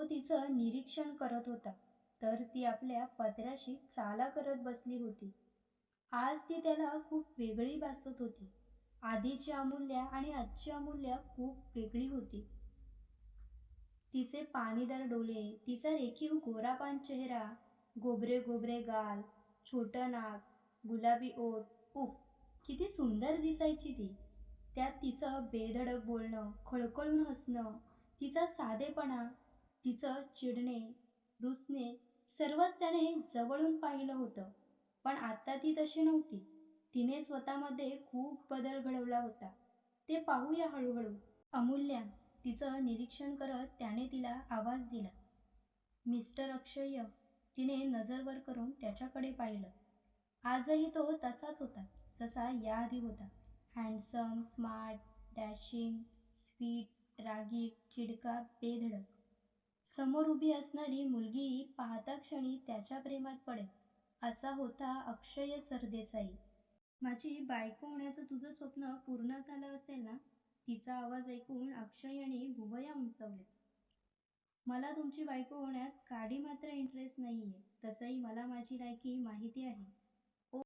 तिचं निरीक्षण करत होता, तर ती आपल्या पत्र्याशी चाला करत बसली होती. आज ती त्याला खूप वेगळी भासत होती. आधीची अमूल्य आणि आजची अमूल्य खूप वेगळी होती. तिचे पाणीदार डोळे, तिचा रेखीव गोरापान चेहरा, गोबरे गोबरे गाल, छोटं नाक, गुलाबी ओठ, उफ, किती सुंदर दिसायची ती. त्यात तिचं बेधडक बोलणं, खळखळून हसणं, तिचा साधेपणा, तिचं चिडणे, रुसणे, सर्वच त्याने जवळून पाहिलं होतं. पण आता ती तशी नव्हती. तिने स्वतःमध्ये खूप बदल घडवला होता. ते पाहूया हळूहळू. अमूल्या, तिचं निरीक्षण करत त्याने तिला आवाज दिला. मिस्टर अक्षय. तिने नजर वर करून त्याच्याकडे पाहिलं. आजही तो तसाच होता, जसा याआधी होता. हँडसम, स्मार्ट, डॅशिंग, स्वीट, रागीट, चिडका, बेधडक. समोर उभी असणारी मुलगीही पाहता क्षणी त्याच्या प्रेमात पडेल, असा होता अक्षय सरदेसाई. माझी बायको होण्याचं तुझं स्वप्न पूर्ण झालं असेल ना? तिचा आवाज ऐकून अक्षयने भुवया उंचावल्या. मला तुमची बायको होण्यात काडी मात्र इंटरेस्ट नाहीये. तसंही मला माझी लायकी माहिती आहे.